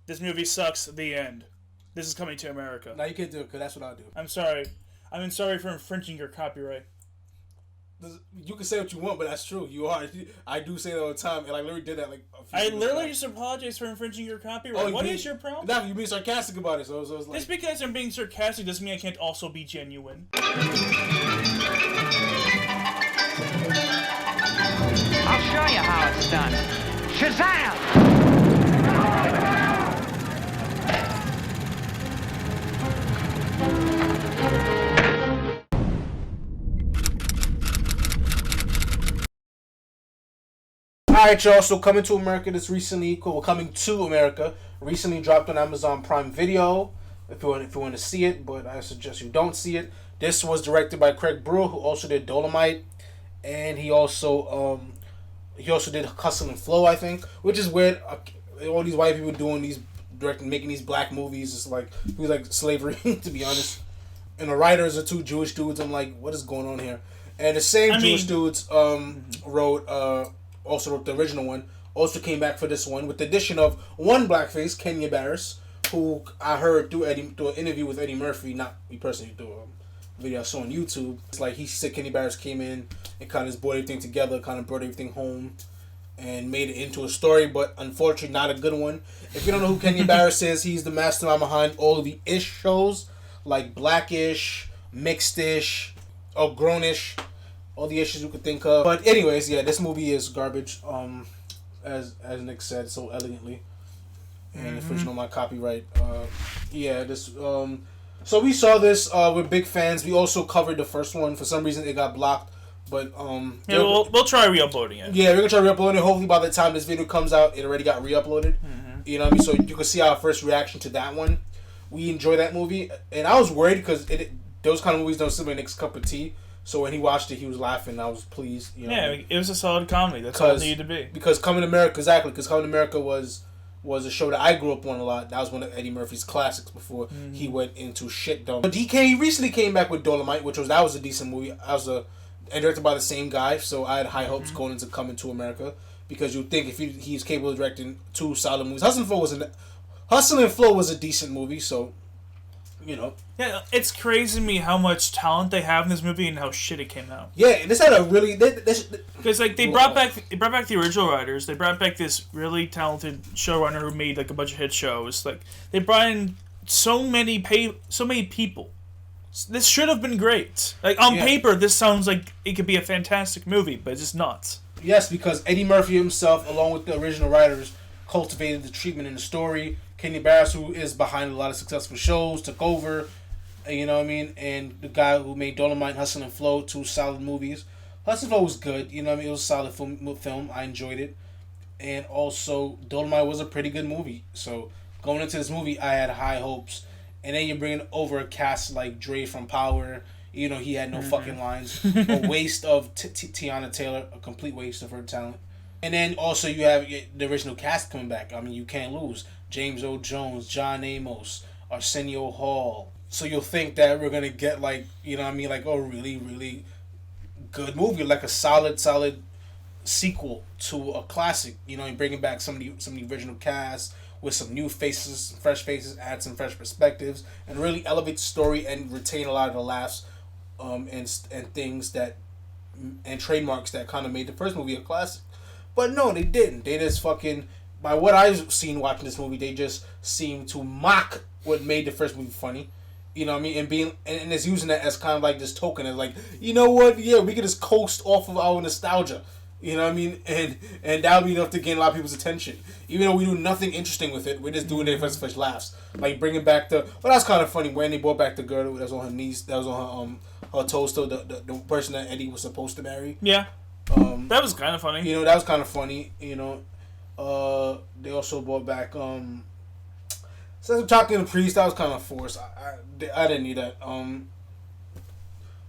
This movie sucks. The end. This is coming to America. Now you can't do it because that's what I'll do. I'm sorry. I'm sorry for infringing your copyright. You can say what you want, but that's true. You are. I do say that all the time, and I literally did that I literally just apologized for infringing your copyright. What is your problem? No, you being sarcastic about it. So it's like just because I'm being sarcastic doesn't mean I can't also be genuine. I'll show you how it's done. Shazam! Alright, y'all, so coming to America recently dropped on Amazon Prime Video, if you want to see it, but I suggest you don't see it. This was directed by Craig Brewer, who also did Dolomite, and he also did Hustle and Flow, I think, which is weird. All these white people making these black movies, it's like, it was like slavery, to be honest. And the writers are two Jewish dudes. I'm like, what is going on here? And the same Jewish dudes also wrote the original one, also came back for this one with the addition of one blackface, Kenya Barris, who I heard through an interview with Eddie Murphy, not me personally, through a video I saw on YouTube. It's like he said Kenya Barris came in and kind of just brought everything together, kind of brought everything home and made it into a story, but unfortunately not a good one. If you don't know who Kenya Barris is, he's the mastermind behind all of the ish shows, like Blackish, Mixed-ish, or Grownish, all the issues you could think of. But anyways, yeah, this movie is garbage, as Nick said so elegantly. And infringing on my copyright. So we saw this, we're big fans. We also covered the first one. For some reason it got blocked. But we'll try re-uploading it. Yeah, we're gonna try re-uploading it. Hopefully by the time this video comes out, it already got re-uploaded. You know what I mean? So you can see our first reaction to that one. We enjoy that movie, and I was worried because those kind of movies don't seem like Nick's cup of tea. So when he watched it, he was laughing. I was pleased. You know? Yeah, it was a solid comedy. That's all it needed to be. Because Coming to America was a show that I grew up on a lot. That was one of Eddie Murphy's classics before he went into shitdom. But he recently came back with Dolomite, that was a decent movie. And directed by the same guy, so I had high hopes going into Coming to America, because you'd think if he's capable of directing two solid movies. Hustle and Flow was a decent movie, so you know. Yeah, it's crazy to me how much talent they have in this movie and how shit it came out. Yeah, this had a really because they brought back the original writers. They brought back this really talented showrunner who made like a bunch of hit shows. Like they brought in so many people. This should have been great. Like on paper, this sounds like it could be a fantastic movie, but it's just not. Yes, because Eddie Murphy himself, along with the original writers, cultivated the treatment in the story. Kenya Barris, who is behind a lot of successful shows, took over. You know what I mean? And the guy who made Dolomite, Hustle and Flow, two solid movies. Hustle and Flow was good. You know what I mean? It was a solid film. I enjoyed it. And also, Dolomite was a pretty good movie. So, going into this movie, I had high hopes. And then you're bringing over a cast like Dre from Power. You know, he had no fucking lines. A waste of Tiana Taylor. A complete waste of her talent. And then also you have the original cast coming back. I mean, you can't lose. James Earl Jones, John Amos, Arsenio Hall. So you'll think that we're going to get like, you know what I mean, like a really, really good movie. Like a solid sequel to a classic. You know, bringing back some of the original cast with some new faces, fresh faces, add some fresh perspectives, and really elevate the story and retain a lot of the laughs and things that and trademarks that kind of made the first movie a classic. But no, they didn't. They just fucking, by what I've seen watching this movie, they just seem to mock what made the first movie funny. You know what I mean? And it's using that as kind of like this token, as like, you know what? Yeah, we can just coast off of our nostalgia. You know what I mean? And that would be enough to gain a lot of people's attention. Even though we do nothing interesting with it, we're just doing it for fresh laughs. Like bringing back that's kind of funny when they brought back the girl that was on her knees, that was on her toes still, the person that Eddie was supposed to marry. Yeah. That was kind of funny. You know, that was kind of funny. You know, they also brought back talking to the priest. That was kind of forced. I didn't need that.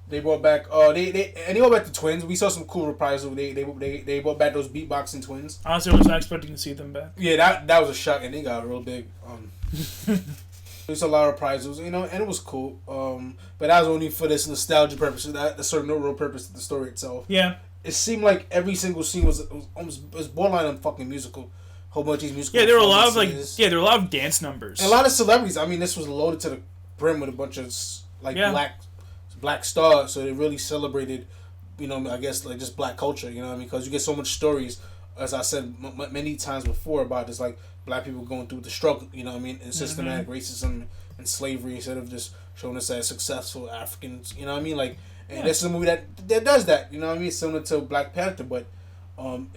They brought back they brought back the twins. We saw some cool reprisal. They brought back those beatboxing twins. Honestly, I was not expecting to see them back. Yeah, that was a shock, and they got real big. There's a lot of reprisals, you know, and it was cool. But that was only for this nostalgia purposes. That served no real purpose to the story itself. Yeah. It seemed like every single scene was borderline on fucking musical. whole bunch of these musical. Yeah, there were a lot of performances. there were a lot of dance numbers. And a lot of celebrities. I mean, this was loaded to the brim with a bunch of black stars. So they really celebrated, I guess like just black culture. You know what I mean? Because you get so much stories, as I said many times before, about just like black people going through the struggle. You know what I mean? And systematic racism and slavery, instead of just showing us as successful Africans. You know what I mean? Like, and this is a movie that does that. You know what I mean? Similar to Black Panther, but.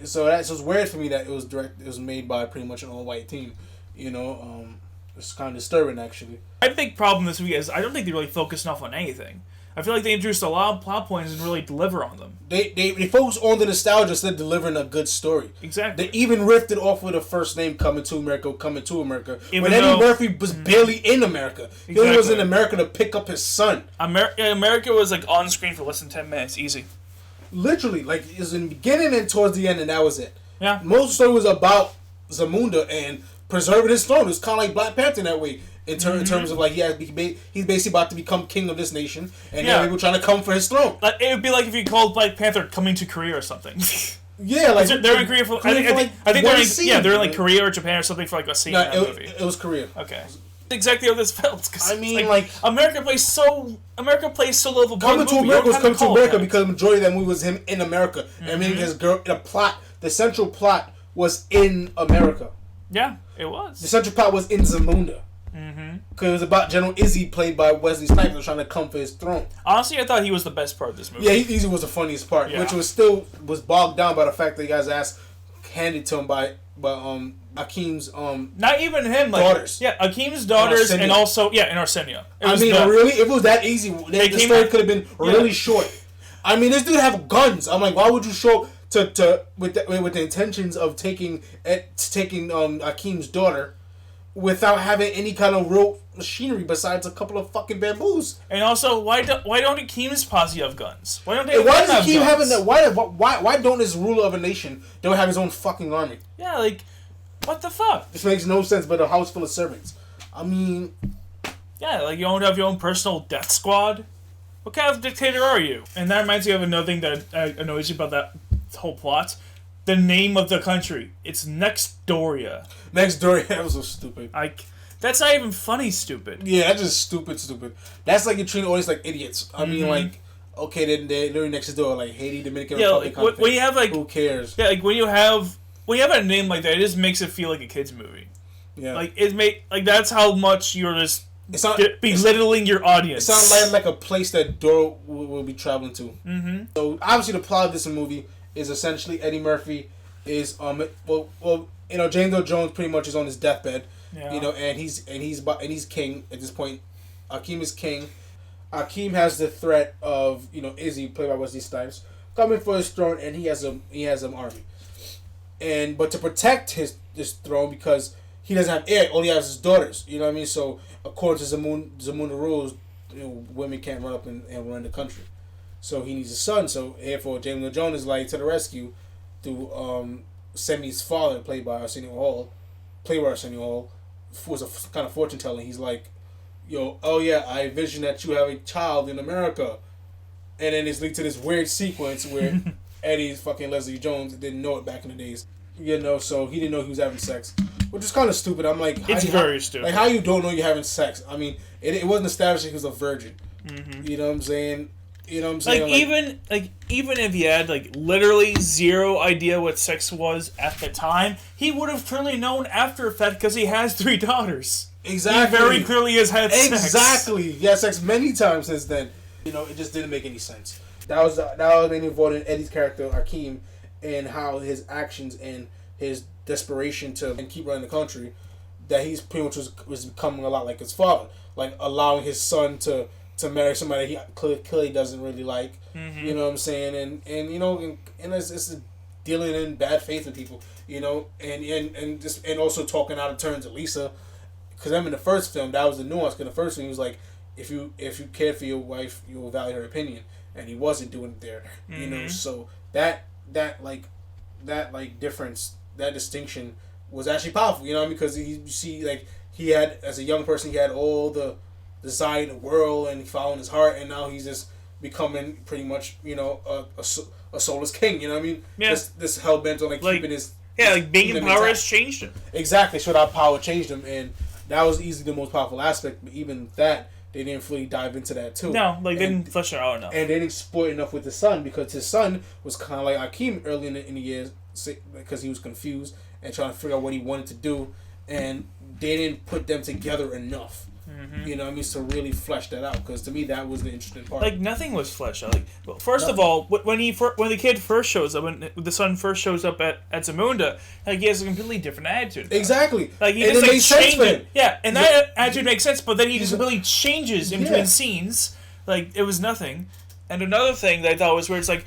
So it's weird for me that it was made by pretty much an all-white team. It's kind of disturbing, actually. My big problem this week is I don't think they really focused enough on anything. I feel like they introduced a lot of plot points and really deliver on them. They focus on the nostalgia instead of delivering a good story. Exactly. They even riffed it off with the first name Coming to America, Even when Eddie Murphy was barely in America. He only was in America to pick up his son. America was like on screen for less than 10 minutes, easy. Literally, like, it was in the beginning and towards the end, and that was it. Yeah. Most of the story was about Zamunda and preserving his throne. It was kind of like Black Panther in that way. In terms of, like, he's basically about to become king of this nation, and now people trying to come for his throne. Like, it would be like if you called Black Panther Coming to Korea or something. Yeah, like... They're in Korea for... I think they're in, like, Korea or Japan or something for, like, a scene in that movie. It was Korea. Okay. Exactly how this felt. I mean, like America plays so little of a Coming to America was Coming to America because the majority of that movie was him in America. I mean, the central plot was in America. Yeah, it was. The central plot was in Zamunda. Because it was about General Izzy, played by Wesley Snipes, trying to come for his throne. Honestly, I thought he was the best part of this movie. Yeah, Izzy was the funniest part, which was bogged down by the fact that he got his ass handed to him by Akeem's not even him, like, daughters. Yeah, Akeem's daughters and also and Arsenia. Really, if it was that easy, the story could have been really short. I mean, this dude have guns. I'm like, why would you show up with the intentions of taking Akeem's daughter without having any kind of real machinery besides a couple of fucking bamboos? And also, why don't Akeem's posse have guns? Why don't they? And why does Akeem having that? Why don't this ruler of a nation don't have his own fucking army? Yeah, like, what the fuck? This makes no sense. But a house full of servants. I mean, yeah, like, you don't have your own personal death squad. What kind of dictator are you? And that reminds me of another thing that annoys you about that whole plot. The name of the country. It's Nextdoria. Nextdoria. That was so stupid. Like, that's not even funny stupid. Yeah, that's just stupid. That's like you're treating audience like idiots. I mean, like, okay, then they're literally next door, like Haiti, Dominican Republic. Like, when you have, like... Who cares? Yeah, like, when you have a name like that, it just makes it feel like a kid's movie. Yeah. Like, that's how much you're just belittling your audience. It sounds like a place that Dora will be traveling to. Mm-hmm. So, obviously, the plot of this movie is essentially Eddie Murphy is James Earl Jones pretty much is on his deathbed, and he's king at this point. Akeem is king. Akeem has the threat of Izzy, played by Wesley Snipes, coming for his throne, and he has an army, but to protect his throne, because he doesn't have heir, all he has is daughters. You know what I mean? So according to Zamunda rules, women can't run up and run the country. So he needs a son. So therefore, James Earl Jones is like to the rescue through Semi's father, played by Arsenio Hall, was a kind of fortune telling. He's like, I envision that you have a child in America, and then it's linked to this weird sequence where Eddie's fucking Leslie Jones didn't know it back in the days. So he didn't know he was having sex, which is kind of stupid. I'm like, it's very stupid. Like, how you don't know you're having sex? I mean, it wasn't established he was a virgin. Mm-hmm. You know what I'm saying? Like, even if he had, like, literally zero idea what sex was at the time, he would have clearly known after effect because he has 3 daughters. Exactly. He very clearly has had sex. Exactly. He had sex many times since then. It just didn't make any sense. That was mainly involved in Eddie's character, Akeem, and how his actions and his desperation to keep running the country, that he's pretty much was becoming a lot like his father. Like, allowing his son to marry somebody he clearly doesn't really like. Mm-hmm. You know what I'm saying? And it's dealing in bad faith with people, and also talking out of turn to Lisa, because in the first film that was the nuance. Because the first film he was like, if you cared for your wife, you will value her opinion, and he wasn't doing it there. Mm-hmm. So that difference, that distinction was actually powerful. Because you see, like, he had, as a young person, he had all the desire in the world and following his heart, and now he's just becoming pretty much a soulless king. You know what I mean? Yeah. This hell bent on keeping his Yeah, like being keep in them power intact. has changed him. Exactly, so that power changed him, and that was easily the most powerful aspect. But even that, they didn't fully dive into that too. No, like they And- didn't flesh it out enough. And they didn't explore enough with his son because his son was kind of like Akeem early in the years because he was confused and trying to figure out what he wanted to do, and they didn't put them together enough. You know what I mean? To really flesh that out, because to me that was the interesting part. Like nothing was fleshed out. Like well, first of all, when the kid first shows up, when the son first shows up at Zamunda, like he has a completely different attitude. about it. Exactly. Like he And just it like made sense for him. changes. Yeah, and that attitude makes sense. But then he just completely changes in Yeah. between scenes. Like it was nothing. And another thing that I thought was weird, it's like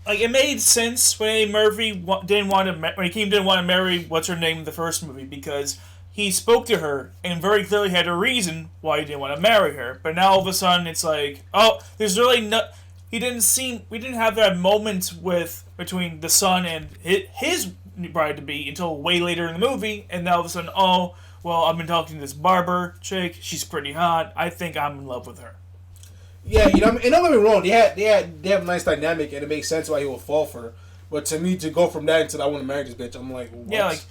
it made sense when Eddie Murphy didn't want to when Akeem didn't want to marry what's her name in the first movie, because he spoke to her and very clearly had a reason why he didn't want to marry her. But now all of a sudden it's like, oh, there's really no. We didn't have that moment between the son and his bride to be until way later in the movie, and now all of a sudden, oh, well, I've been talking to this barber chick. She's pretty hot. I think I'm in love with her. Yeah, you know, and don't get me wrong, they have a nice dynamic, and it makes sense why he would fall for her. But to me, to go from that into I want to marry this bitch, I'm like, what? Yeah, like,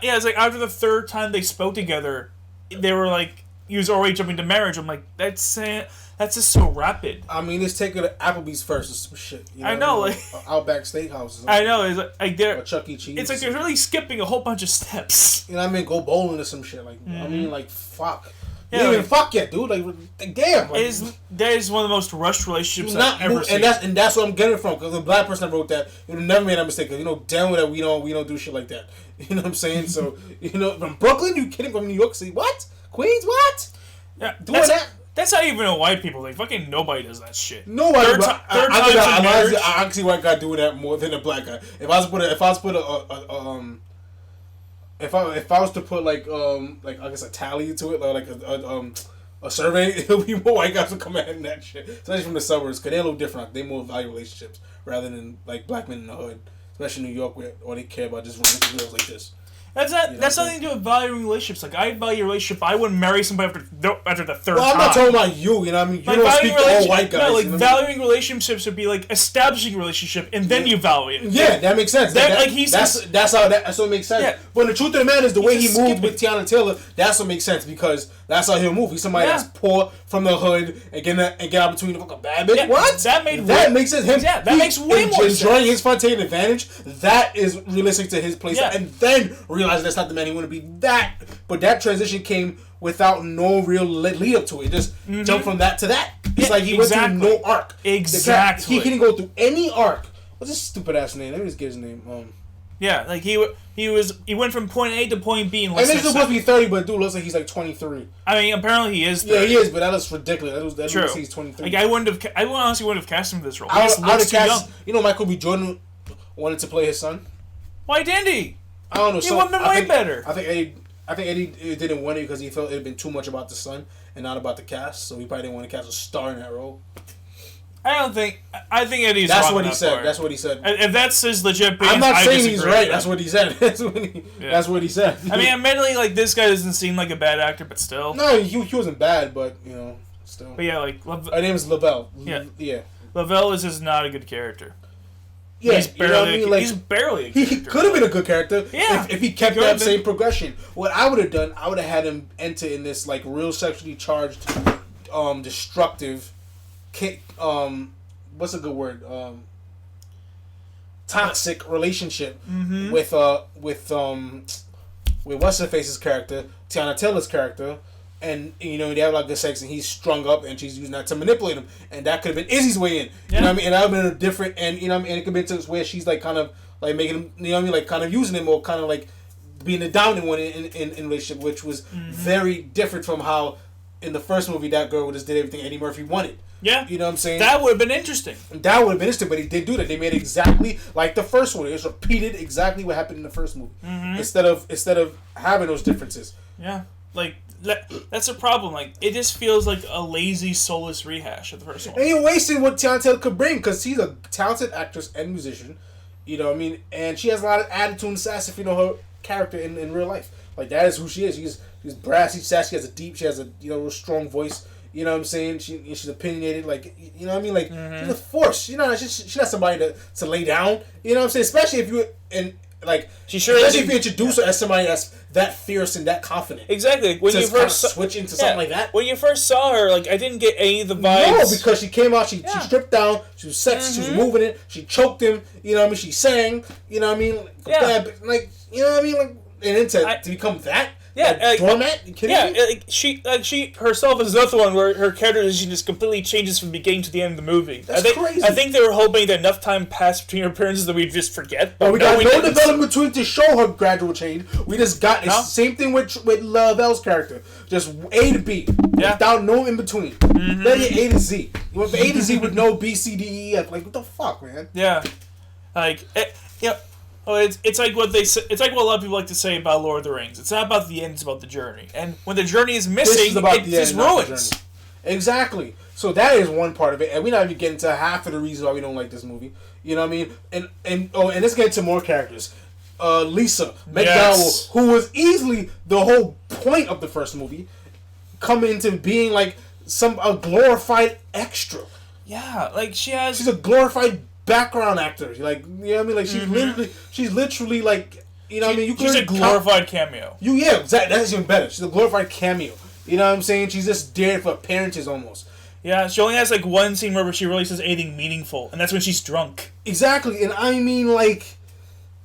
it's like after the third time they spoke together, they were like, he was already jumping to marriage. I'm like, that's just so rapid. I mean, let's take her to Applebee's first or some shit. You know I know, what I mean? like- Outback Steakhouse. I know, it's like they're. Or Chuck E. Cheese. It's like they're really skipping a whole bunch of steps. You know what I mean? Go bowling or some shit. Like, I mean, like, fuck. Yeah, You ain't even like- fuck yet, dude. Like damn. Like, That is one of the most rushed relationships not I've ever move, seen. and that's where I'm getting it from. Because the black person that wrote that, you would never made that mistake. Because you know damn well that we don't do shit like that. You know what I'm saying? So you know, from Brooklyn, you kidding? From New York City, what? Queens, what? Yeah, Doing that? That's not even a white people thing. Fucking nobody does that shit. Nobody. Third But ti- third I time's in marriage. I can see white guy doing that more than a black guy. If I was to put like I guess a tally to it, like a survey, it'll be more white guys will come at in that shit, especially from the suburbs, because they're a little different. They more value relationships rather than like black men in the hood, especially New York, where all they care about just running girls like this. That's nothing to do with valuing relationships. Like, I value a relationship. I wouldn't marry somebody after the third Well, I'm time. not talking about you. You know what I mean? You Like, don't valuing speak to all relationship- white guys. No, like you know what I mean? valuing relationships would be like establishing a relationship and then you value it. Yeah, that makes sense. That's what makes sense. Yeah. But the truth of the matter is the way he just moved skipping. with Tiana Taylor, that's what makes sense, because that's how he'll move. He's somebody Yeah. that's poor from the hood and get out between the fucking bad bitch. Yeah, What? that made that way- makes sense. Yeah, that makes way more sense. Enjoying his fun, taking advantage. That is realistic to his place, Yeah. and then realizing that's not the man he want to be. But that transition came without no real lead up to it. It just jumped from that to that. It's Yeah, like he went exactly. through no arc. Exactly. He didn't go through any arc. What's his stupid ass name? Let me just get his name. Yeah, like he went from point A to point B in And less he's than a supposed to second. be 30, but dude looks like he's like 23. I mean, apparently he is. Yeah, 30. he is, but that looks ridiculous. That True. looks like he's 23. Like I honestly wouldn't have cast him for this role. He I just would looks have too young. cast. You know, Michael B. Jordan wanted to play his son. Why didn't he? I don't know. He would've been way better. I think Eddie didn't want it because he felt it had been too much about the son and not about the cast. So he probably didn't want to cast a star in that role. I think Eddie's That's wrong what in he that said. part. That's what he said. If that's his legit opinion, I'm not I saying disagree he's with right. that. That's what he said. That's what he said. I mean, admittedly, like this guy doesn't seem like a bad actor, but still. no, he wasn't bad, but you know, still. But yeah, like Her name is Lavelle. Yeah. Yeah. Lavelle is just not a good character. Yeah, He's barely. you know what I mean? Like, he's barely a he character. could have been a good character Yeah, if he kept he could've that been. same progression. What I would have done, I would have had him enter in this like real sexually charged, destructive, what's a good word? Toxic relationship with what's her face's character, Tiana Taylor's character. And you know they have like good sex, and he's strung up, and she's using that to manipulate him, and that could have been Izzy's way in. You know what I mean? And that would have been a different, and you know what I mean? And it could have been to where she's like kind of like making him, you know what I mean? Like kind of using him, or kind of like being the dominant one in relationship, which was very different from how in the first movie that girl just did everything Eddie Murphy wanted. Yeah, You know what I'm saying? that would have been interesting. That would have been interesting, but he did do that. They made it exactly like the first one. It was repeated exactly what happened in the first movie, instead of having those differences. Yeah, like that's a problem. Like it just feels like a lazy, soulless rehash of the first one. And you're wasting what Tiana Taylor could bring, because she's a talented actress and musician. You know what I mean? And she has a lot of attitude and sass if you know her character in real life. Like, that is who she is. She's brassy, sassy, she has a real strong voice. You know what I'm saying? She's opinionated. Like, you know what I mean? Like, she's a force. You know, she's not somebody to lay down. You know what I'm saying? Especially if you like she sure especially if you introduce her as somebody that's that fierce and that confident. Exactly. When you first switch into something like that. When you first saw her, like I didn't get any of the vibes. No, because she came out, she stripped down, she was sexy, she was moving it, she choked him. You know what I mean? She sang. You know what I mean? Like you know what I mean? Like and then to become that. Yeah, doormat. You kidding me? She herself is another one where her character just completely changes from the beginning to the end of the movie. That's crazy. I think they were hoping that enough time passed between her appearances that we'd just forget. But we got no development between to show her gradual change. We just got the same thing with Lavelle's character, just A to B, without no in between. Then you A to Z. You went from A to Z with no B, C, D, E, F. Like what the fuck, man? Yeah, like Oh, it's like what they say. It's like what a lot of people like to say about Lord of the Rings. It's not about the end; it's about the journey. And when the journey is missing, it just ruins. Exactly. So that is one part of it, and we're not even getting to half of the reason why we don't like this movie. You know what I mean? And let's get into more characters. Lisa McDowell, who was easily the whole point of the first movie, coming into being like a glorified extra. Yeah, like she's a glorified background actor, like you know what I mean, like she's literally like you know what I mean. She's a glorified cameo. Exactly. That's even better. She's a glorified cameo. You know what I'm saying? She's just there for appearances almost. Yeah, she only has like one scene where she really says anything meaningful, and that's when she's drunk. Exactly, and I mean like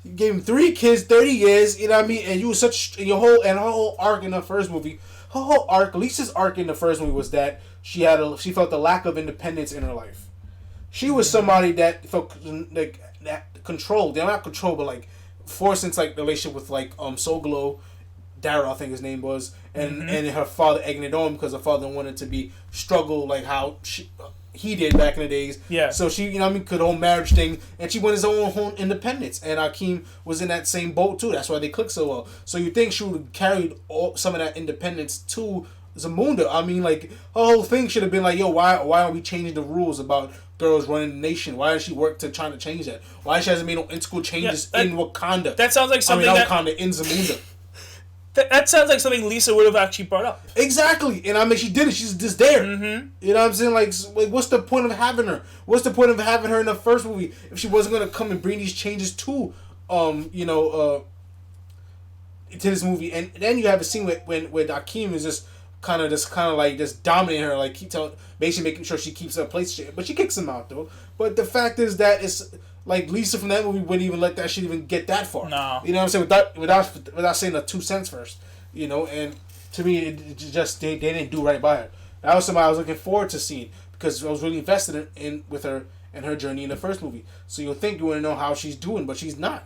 you gave him 3 kids, 30 years. You know what I mean, and you were her whole arc in the first movie. Her whole arc, Lisa's arc in the first movie was that she felt the lack of independence in her life. She was somebody that felt like that controlled. They're not controlled, but like forced into like the relationship with like Soglo, Daryl, I think his name was, and her father egging it on because her father wanted to be struggle like how he did back in the days. Yeah. So she, you know what I mean, could whole marriage thing, and she wanted his own independence. And Akeem was in that same boat too. That's why they clicked so well. So you think she would have carried some of that independence to Zamunda? I mean, like her whole thing should have been like, yo, why are we changing the rules about girls running the nation? Why does she work to try to change that? Why she hasn't made no in-school changes in Wakanda? That sounds like something Wakanda in Zamunda. That sounds like something Lisa would have actually brought up. Exactly, and I mean she did it. She's just there. You know what I'm saying? Like, what's the point of having her? What's the point of having her in the first movie if she wasn't gonna come and bring these changes to, to this movie? And then you have a scene when Akeem is just kind of like dominating her, like basically making sure she keeps her place. But she kicks him out though. But the fact is that it's like Lisa from that movie wouldn't even let that shit even get that far. No. You know what I'm saying? Without saying the 2 cents first. You know, and to me it just they didn't do right by her. That was somebody I was looking forward to seeing because I was really invested in with her and her journey in the first movie. So you'll think you want to know how she's doing, but she's not.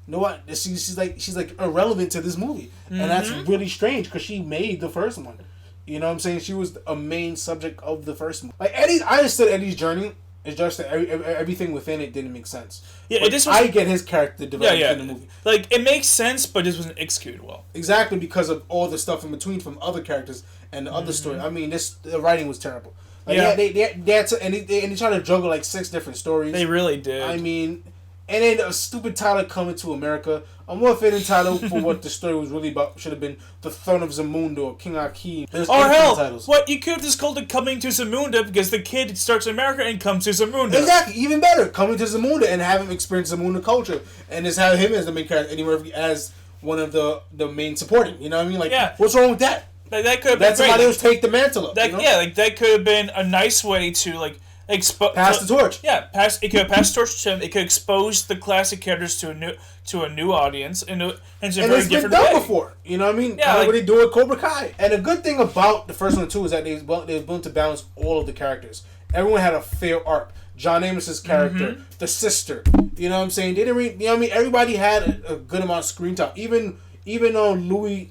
You know what? She's like irrelevant to this movie, and that's really strange because she made the first one. You know what I'm saying? She was a main subject of the first one. Like I understood Eddie's journey. It's just that everything within it didn't make sense. Yeah, I get his character development in the movie. Like it makes sense, but this wasn't executed well. Exactly because of all the stuff in between from other characters and the other story. I mean, the writing was terrible. Like, they had to, and they tried to juggle like 6 different stories. They really did. I mean, and then a stupid title coming to America. A more fitting title for what the story was really about should have been The Throne of Zamunda or King Akeem. Or hell, what you could have just called it Coming to Zamunda because the kid starts in America and comes to Zamunda. Exactly, even better. Coming to Zamunda and have him experience Zamunda culture. And just have him as the main character, Eddie Murphy as one of the main supporting. You know what I mean? Like, what's wrong with that? That could have been That's somebody else take the mantle up. That, you know? Yeah, like that could have been a nice way to like pass the torch. Yeah, it could have passed the torch to him. It could expose the classic characters to a new audience in a very it's different been done way. before. You know what I mean? Yeah, what they do with Cobra Kai. And a good thing about the first one too is that they were willing to balance all of the characters. Everyone had a fair arc. John Amos's character, the sister. You know what I'm saying? They didn't. You know what I mean? Everybody had a good amount of screen time. Even Louis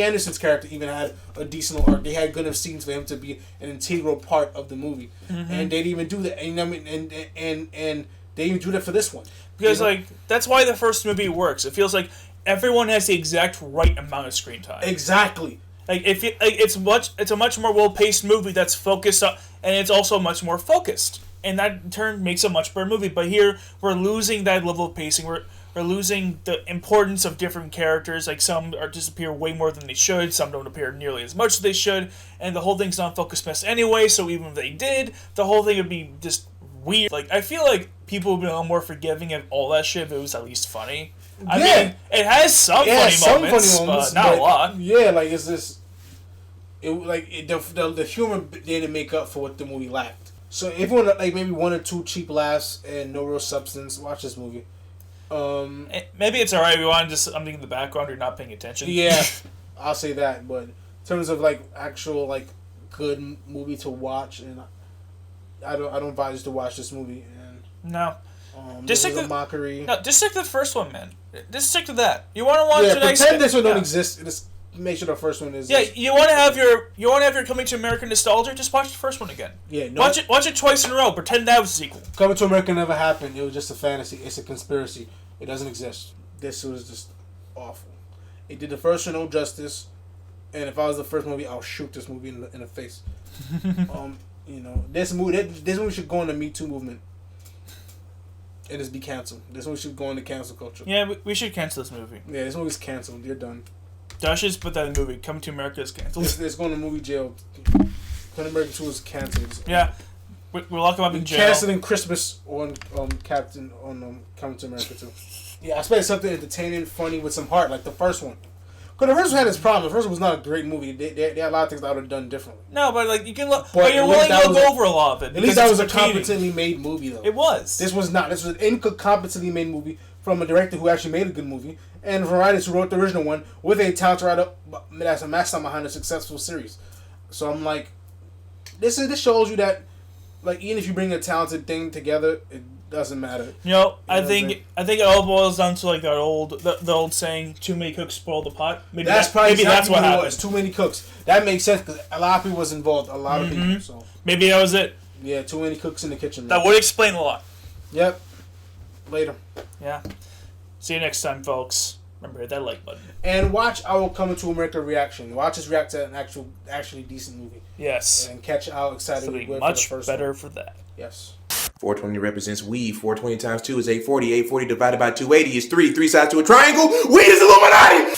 Anderson's character even had a decent arc. They had good enough scenes for him to be an integral part of the movie, and they didn't even do that. And, you know what I mean? And they even do that for this one because like that's why the first movie works. It feels like everyone has the exact right amount of screen time. Exactly. Like it's a much more well paced movie that's focused on, and it's also much more focused, and that in turn makes a much better movie. But here we're losing that level of pacing. We're losing the importance of different characters. Like some disappear way more than they should. Some don't appear nearly as much as they should. And the whole thing's not focus mess anyway. So even if they did, the whole thing would be just weird. Like I feel like people would be a little more forgiving of all that shit if it was at least funny. I mean, it has some funny moments, but not a lot. Yeah, like it's this. The humor didn't make up for what the movie lacked. So if you want like maybe one or two cheap laughs and no real substance, watch this movie. Maybe it's alright if you want just something in the background, you're not paying attention. Yeah, I'll say that. But in terms of like actual like good movie to watch, and I don't advise you to watch this movie. And no, this is a mockery. No, just stick to the first one, man. Just stick to that. You want to watch the next? Pretend this one don't exist. Just make sure the first one is. Yeah, you want to have your Coming to America nostalgia. Just watch the first one again. Yeah, no, watch it twice in a row. Pretend that was a sequel. Coming to America never happened. It was just a fantasy. It's a conspiracy. It doesn't exist. This was just awful. It did the first one no justice. And if I was the first movie, I'll shoot this movie in the face. This movie should go in the Me Too movement. And just be canceled. This movie should go into cancel culture. Yeah, we should cancel this movie. Yeah, this movie's canceled. You're done. Josh just put that in the movie. Coming to America is canceled. It's going to movie jail. Coming to America 2 is canceled. Yeah. We'll lock him up in jail. Canceling Christmas on Coming to America 2. Yeah, I expect something entertaining, funny, with some heart, like the first one. Because the first one had its problem. The first one was not a great movie. They had a lot of things I would have done differently. No, but like you can look. But you're willing to look over a lot of it. At least that was a competently made movie, though. It was. This was not. This was an incompetently made movie from a director who actually made a good movie, and from writers who wrote the original one with a talented writer that's a mastermind behind a successful series. So I'm like, this shows you that, like, even if you bring a talented thing together, it doesn't matter. I think it all boils down to like the old saying, "Too many cooks spoil the pot." Maybe that's what happened. Was. Too many cooks. That makes sense because a lot of people was involved. A lot of people. So maybe that was it. Yeah, too many cooks in the kitchen. Man. That would explain a lot. Yep. Later. Yeah. See you next time, folks. Remember, hit that like button. And watch our Coming to America reaction. Watch us react to an actually decent movie. Yes. And catch how excited we were much for the first better one. for that. Yes. 420 represents weed. 420 times 2 is 840. 840 divided by 280 is 3. 3 sides to a triangle. Weed is Illuminati!